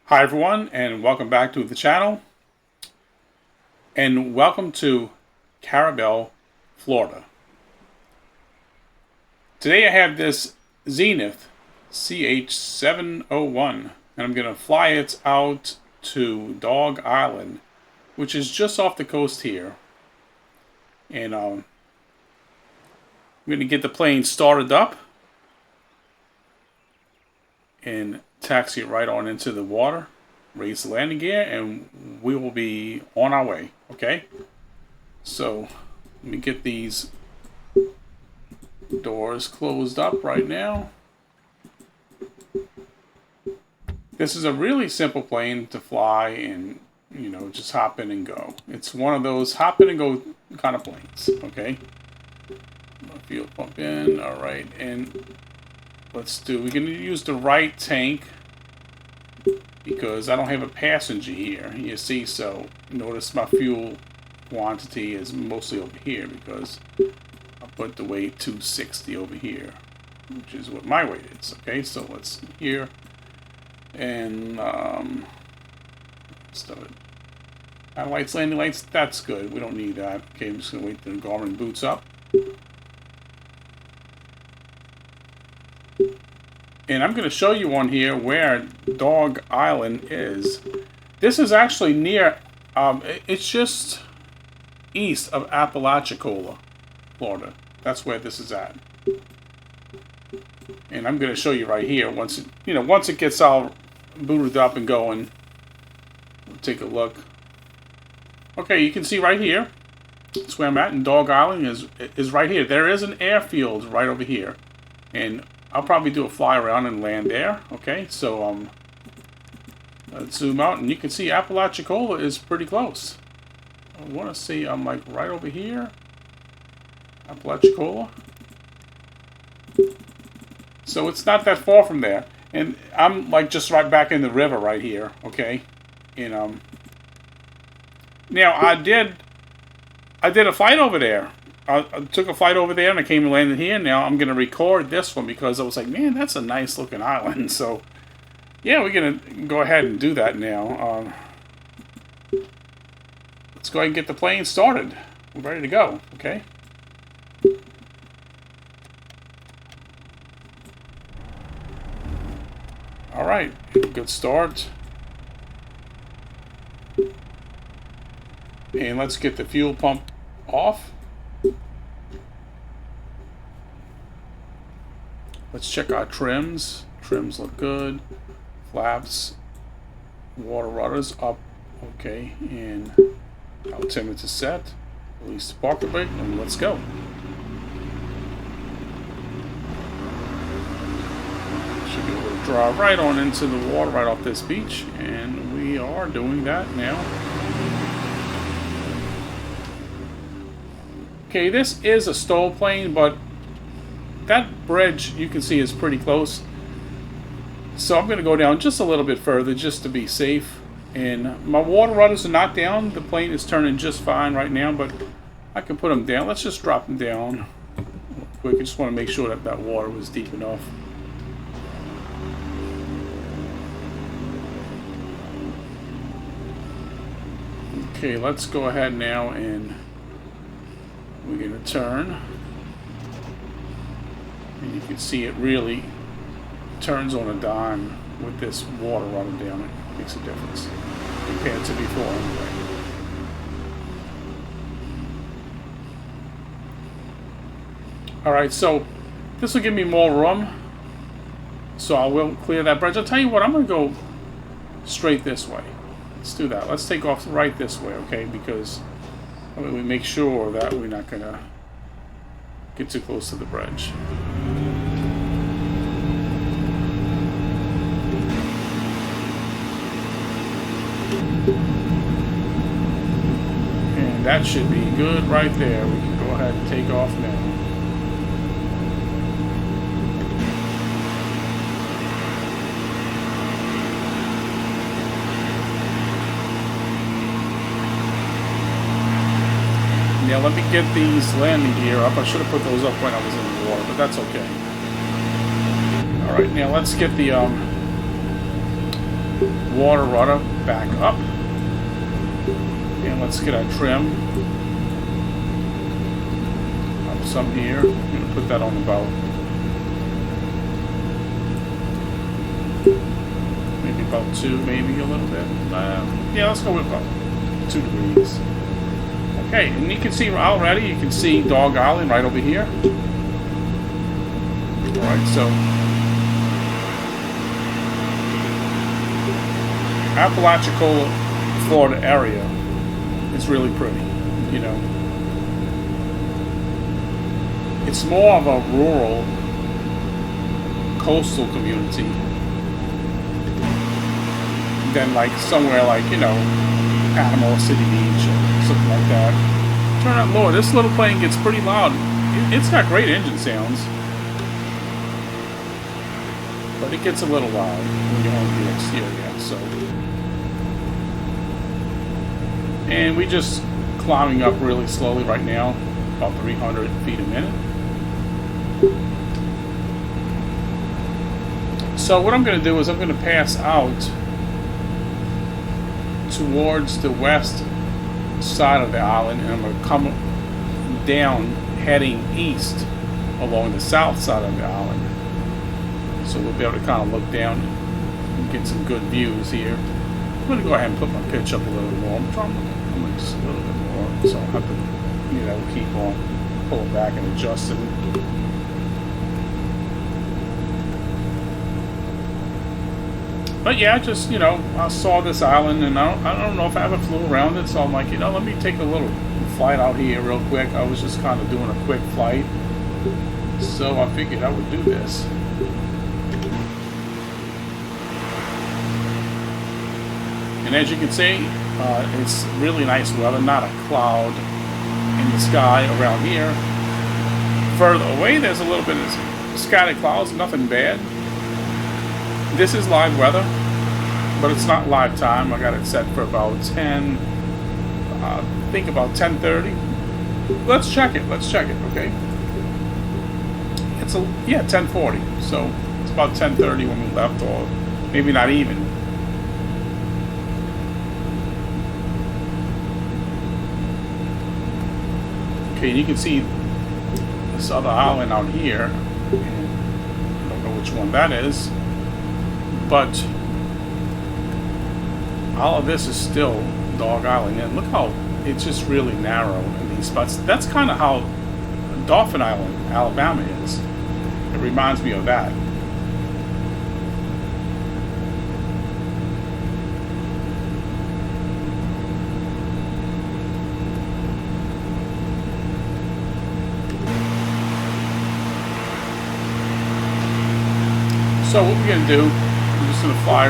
Hi everyone, and welcome back to the channel, and welcome to Carabelle, Florida. Today I have this Zenith CH701, and I'm going to fly it out to Dog Island, which is just off the coast here. And I'm going to get the plane started up and taxi it right on into the water, raise the landing gear, and we will be on our way. Okay, so let me get these doors closed up right now. This is a really simple plane to fly and, you know, just hop in and go. It's one of those hop in and go kind of planes. Okay, fuel pump in. All right, and we're going to use the right tank because I don't have a passenger here, you see. So notice my fuel quantity is mostly over here because I put the weight 260 over here, which is what my weight is. Okay, so let's here and stuff it. Lights, landing lights, that's good. We don't need that. Okay, I'm just gonna wait till the Garmin boots up. And I'm going to show you on here where Dog Island is. This is actually near, it's just east of Apalachicola, Florida. That's where this is at. And I'm going to show you right here. Once it gets all booted up and going, we'll take a look. Okay, you can see right here. That's where I'm at, and Dog Island is right here. There is an airfield right over here. And I'll probably do a fly around and land there. Okay, so let's zoom out, and you can see Apalachicola is pretty close. I want to see I'm like right over here, Apalachicola. So it's not that far from there, and I'm like just right back in the river right here. Okay, and now I did a flight over there. I took a flight over there and I came and landed here. Now I'm going to record this one because I was like, man, that's a nice looking island. So, yeah, we're going to go ahead and do that now. Let's go ahead and get the plane started. We're ready to go, okay? All right, good start. And let's get the fuel pump off. Let's check our trims. Trims look good. Flaps, water rudders up. Okay, and altimeter set. Release the parker brake, and let's go. Should be able to drive right on into the water right off this beach, and we are doing that now. Okay, this is a STOL plane, but that bridge you can see is pretty close. So I'm going to go down just a little bit further just to be safe. And my water rudders are not down. The plane is turning just fine right now, but I can put them down. Let's just drop them down real quick. I just want to make sure that that water was deep enough. Okay, let's go ahead now and we're going to turn. And you can see it really turns on a dime with this water running down it. Makes a difference compared to before anyway. Alright, so this will give me more room. So I will clear that bridge. I'll tell you what, I'm going to go straight this way. Let's do that. Let's take off right this way, okay? Because I mean, we make sure that we're not going to get too close to the bridge. And that should be good right there. We can go ahead and take off now. Now let me get these landing gear up. I should have put those up when I was in the water, but that's okay. Alright, now let's get the water rudder back up. And let's get our trim. Up some here. I'm going to put that on the boat. Maybe about 2, maybe a little bit. Yeah, let's go with about 2 degrees. Okay, and you can see already, you can see Dog Island right over here. Alright, so Apalachicola, Florida area is really pretty, you know. It's more of a rural coastal community than like somewhere like, you know, Panama City Beach or something like that. Turn on lower. This little plane gets pretty loud. It's got great engine sounds, but it gets a little loud when you're on the exterior. So, and we just climbing up really slowly right now, about 300 feet a minute. So what I'm going to do is I'm going to pass out towards the west side of the island, and I'm going to come down heading east along the south side of the island. So we'll be able to kind of look down and get some good views here. I'm going to go ahead and put my pitch up a little bit more. I'm going just a little bit more, so I'll have to, you know, keep on pulling back and adjusting. But yeah, just, you know, I saw this island, and I don't know if I ever flew around it, so I'm like, you know, let me take a little flight out here real quick. I was just kind of doing a quick flight, so I figured I would do this. And as you can see, it's really nice weather, not a cloud in the sky around here. Further away, there's a little bit of scattered clouds, nothing bad. This is live weather, but it's not live time. I got it set for about 10, I think about 10:30. Let's check it, okay? It's 10:40, so it's about 10:30 when we left, or maybe not even. Okay, and you can see this other island out here, and I don't know which one that is. But all of this is still Dog Island, and look how it's just really narrow in these spots. That's kind of how Dauphin Island, Alabama is. It reminds me of that. So what we're going to do, I'm just going to fly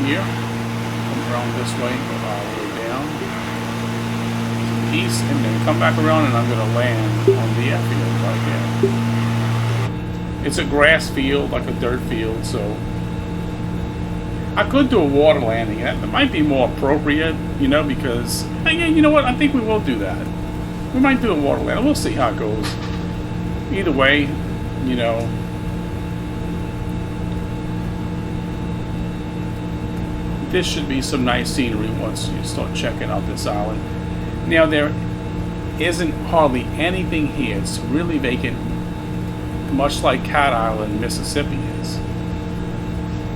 here, come around this way, go all the way down to the east, and then come back around, and I'm going to land on the airfield right here. It's a grass field, like a dirt field, so I could do a water landing. That might be more appropriate, you know, because, yeah, you know what, I think we will do that. We might do a water landing. We'll see how it goes. Either way, you know, this should be some nice scenery once you start checking out this island. Now, there isn't hardly anything here. It's really vacant, much like Cat Island, Mississippi is.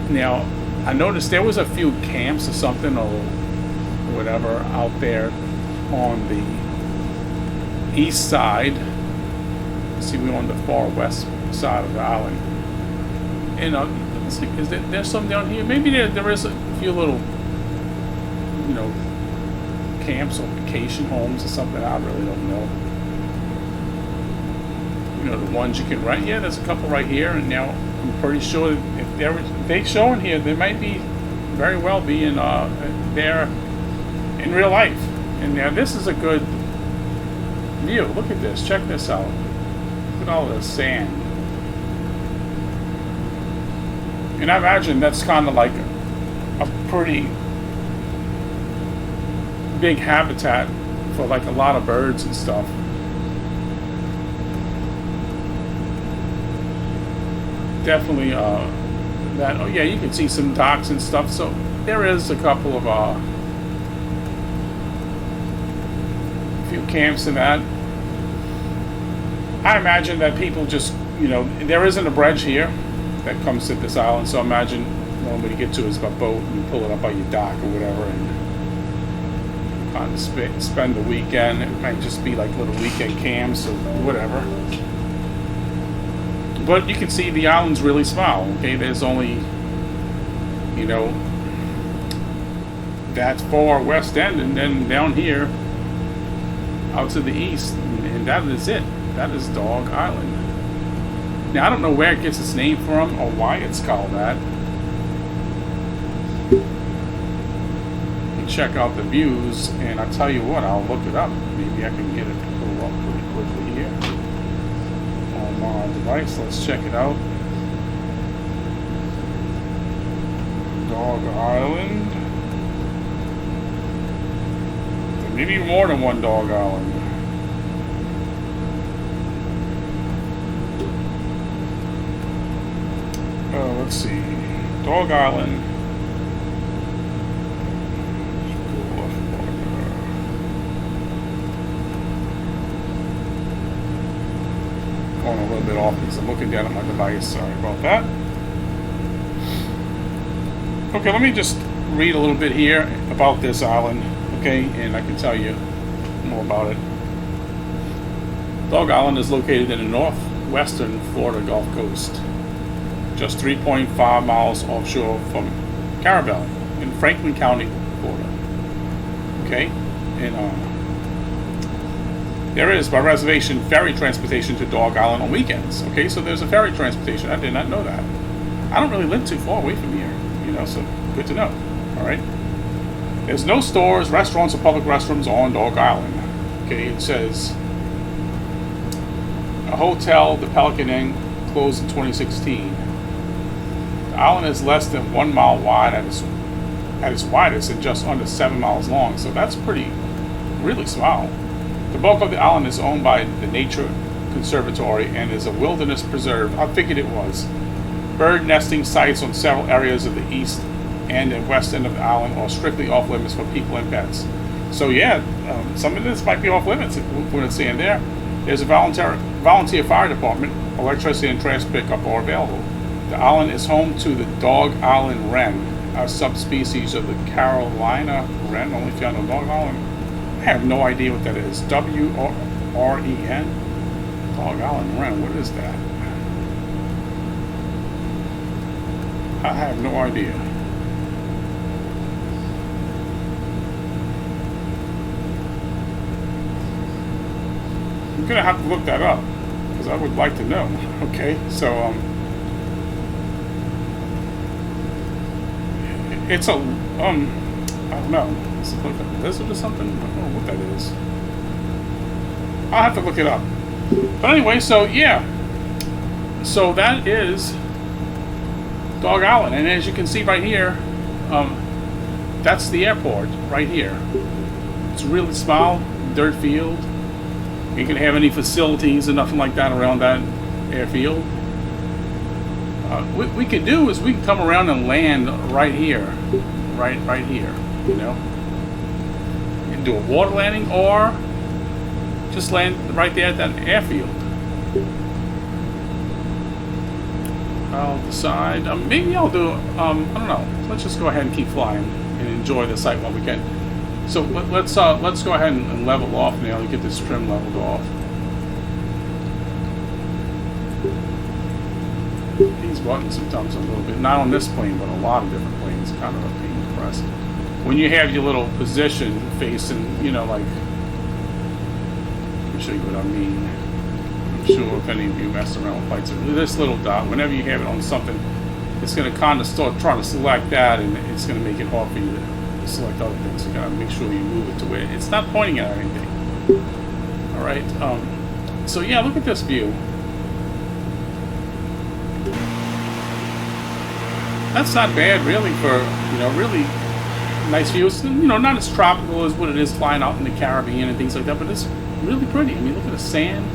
Now, I noticed there was a few camps or something or whatever out there on the east side. See, we're on the far west side of the island. And let's see, is there's some down here? Maybe there is a few little, you know, camps or vacation homes or something. I really don't know. You know, the ones you can rent. Yeah, there's a couple right here. And now I'm pretty sure if they're showing here, they might be very well being there in real life. And now this is a good view. Look at this. Check this out. Look at all the sand. And I imagine that's kind of like a pretty big habitat for like a lot of birds and stuff. Definitely that. Oh yeah, you can see some docks and stuff. So there is a couple of few camps in that. I imagine that people just, you know, there isn't a bridge here that comes to this island, so imagine one way to get to it is by boat, and you pull it up by your dock or whatever, and kind of spend the weekend. It might just be like little weekend camps or whatever. But you can see the island's really small, okay? There's only, you know, that far west end, and then down here out to the east, and that is it. That is Dog Island. Now, I don't know where it gets its name from or why it's called that. You check out the views, and I'll tell you what, I'll look it up. Maybe I can get it to pull up pretty quickly here on my device. Let's check it out. Dog Island. Maybe more than one Dog Island. Let's see. Dog Island. Going a little bit off because I'm looking down at my device. Sorry about that. Okay, let me just read a little bit here about this island. Okay, and I can tell you more about it. Dog Island is located in the northwestern Florida Gulf Coast, just 3.5 miles offshore from Carabelle in Franklin County, Florida. Okay, and there is, by reservation, ferry transportation to Dog Island on weekends. Okay, so there's a ferry transportation. I did not know that. I don't really live too far away from here, you know, so good to know. All right. There's no stores, restaurants, or public restrooms on Dog Island. Okay, it says a hotel, the Pelican Inn, closed in 2016. The island is less than 1 mile wide at its widest and just under 7 miles long, so that's really small. The bulk of the island is owned by the Nature Conservatory and is a wilderness preserve. I figured it was. Bird nesting sites on several areas of the east and the west end of the island are strictly off limits for people and pets. So yeah, some of this might be off limits when it's in there. There's a volunteer fire department. Electricity and trash pickup are available. The island is home to the Dog Island wren, a subspecies of the Carolina wren, only found on Dog Island. I have no idea what that is. W-R-E-N? Dog Island wren, what is that? I have no idea. I'm gonna have to look that up because I would like to know. Okay, so it's a I don't know. Is it like a lizard or something? I don't know what that is. I'll have to look it up. But anyway, so yeah, so that is Dog Island, and as you can see right here, that's the airport right here. It's really small, dirt field. You can have any facilities or nothing like that around that airfield. What we can do is we can come around and land right here, right here. You know, you can do a water landing or just land right there at that airfield. I'll decide. Maybe I'll do. I don't know. Let's just go ahead and keep flying and enjoy the sight while we can. So let's go ahead and level off now and get this trim leveled off. These buttons sometimes a little bit, not on this plane, but a lot of different planes, kind of a pain to press. When you have your little position facing, you know, like, let me show you what I mean. I'm sure if any of you mess around with flights, this little dot, whenever you have it on something, it's going to kind of start trying to select that, and it's going to make it hard for you to select other things. So you gotta make sure you move it to where it's not pointing at anything. All right. So yeah, look at this view. That's not bad, really, for really nice views. Not as tropical as what it is flying out in the Caribbean and things like that, but it's really pretty. I mean, look at the sand,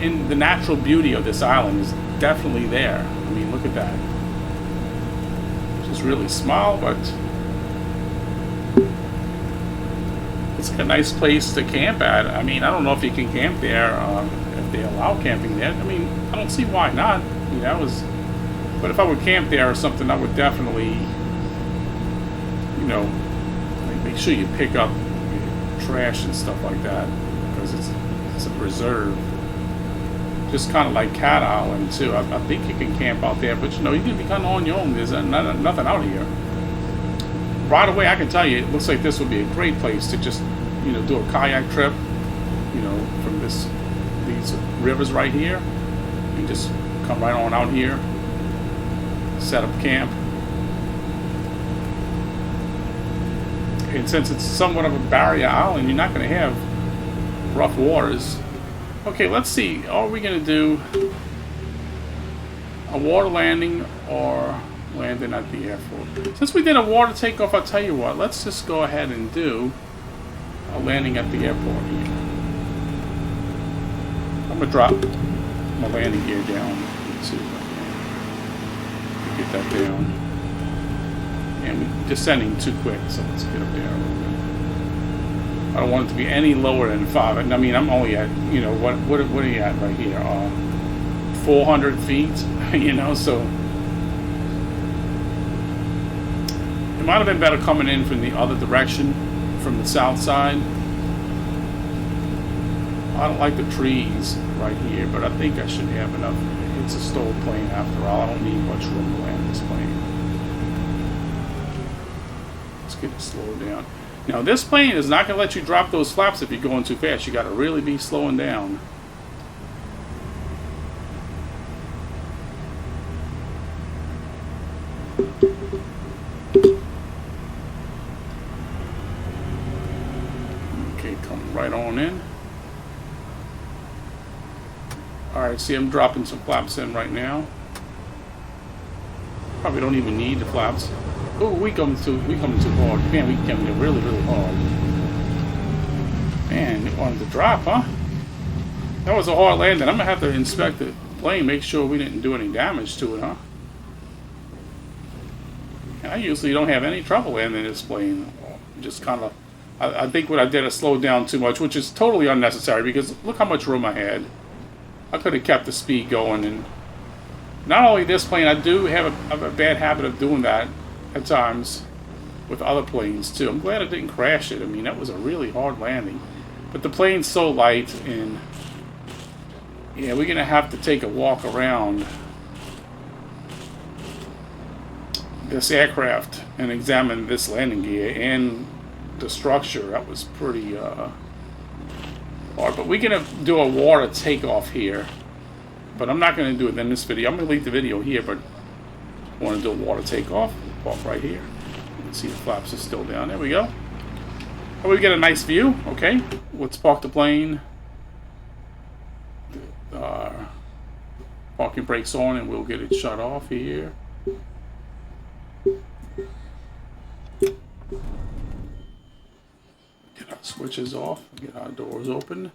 and the natural beauty of this island is definitely there. I mean, look at that. is really small, but it's a nice place to camp at. I mean, I don't know if you can camp there, if they allow camping there. I mean, I don't see why not. You know, but if I would camp there or something, I would definitely, you know, like make sure you pick up your trash and stuff like that, because it's a preserve. Just kind of like Cat Island too. I think you can camp out there, but you know, you can be kind of on your own. There's nothing out here. Right away, I can tell you, it looks like this would be a great place to just, you know, do a kayak trip. You know, from these rivers right here. You just come right on out here, set up camp. And since it's somewhat of a barrier island, you're not going to have rough waters. Okay, let's see. Are we going to do a water landing or landing at the airport? Since we did a water takeoff, I'll tell you what. Let's just go ahead and do a landing at the airport here. I'm going to drop my landing gear down. Let's see if I can get that down. And we're descending too quick, so let's get up there a little bit. I don't want it to be any lower than 5. I mean, I'm only at, you know, what are you at right here? 400 feet, you know, so it might have been better coming in from the other direction, from the south side. I don't like the trees right here, but I think I should have enough. It's a stole plane after all. I don't need much room to land this plane. Let's get it slowed down. Now, this plane is not going to let you drop those flaps if you're going too fast. You got to really be slowing down. Okay, come right on in. Alright, see, I'm dropping some flaps in right now. Probably don't even need the flaps. Oh, we coming too hard. Man, we coming in really, really hard. Man, it wanted to drop, huh? That was a hard landing. I'm gonna have to inspect the plane, make sure we didn't do any damage to it, huh? And I usually don't have any trouble landing this plane. Just kind of, I think what I did, I slowed down too much, which is totally unnecessary because look how much room I had. I could have kept the speed going. And not only this plane, I do have a bad habit of doing that at times with other planes too. I'm glad I didn't crash it. I mean, that was a really hard landing. But the plane's so light, and yeah, we're gonna have to take a walk around this aircraft and examine this landing gear and the structure. That was pretty hard. But we're gonna do a water takeoff here. But I'm not gonna do it in this video. I'm gonna leave the video here, but I want to do a water takeoff. Park right here. You can see the flaps are still down. There we go. Oh, we get a nice view. Okay, let's park the plane. Parking brakes on, and we'll get it shut off here. Get our switches off. Get our doors open.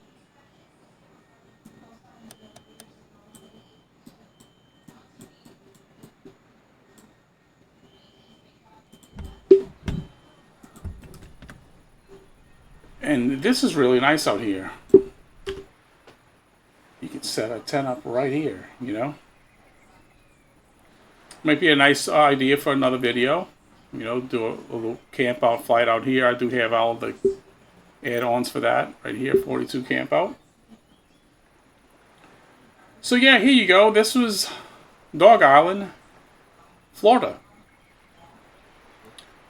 And this is really nice out here. You can set a tent up right here, you know. Might be a nice idea for another video. You know, do a little camp out flight out here. I do have all the add-ons for that right here, 42 camp out. So yeah, here you go. This was Dog Island, Florida.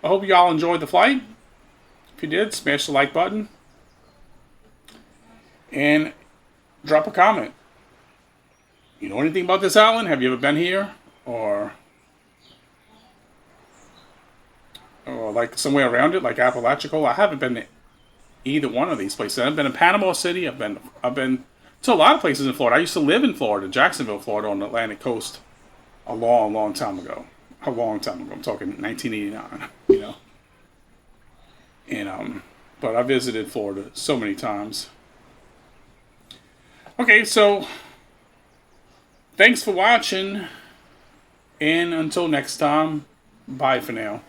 I hope you all enjoyed the flight. If you did, smash the like button and drop a comment. You know anything about this island? Have you ever been here? Or like somewhere around it, like Apalachicola? I haven't been to either one of these places. I've been in Panama City. I've been to a lot of places in Florida. I used to live in Florida, Jacksonville, Florida, on the Atlantic coast a long, long time ago. A long time ago. I'm talking 1989, you know. And but I visited Florida so many times. Okay, so thanks for watching, and until next time, Bye for now.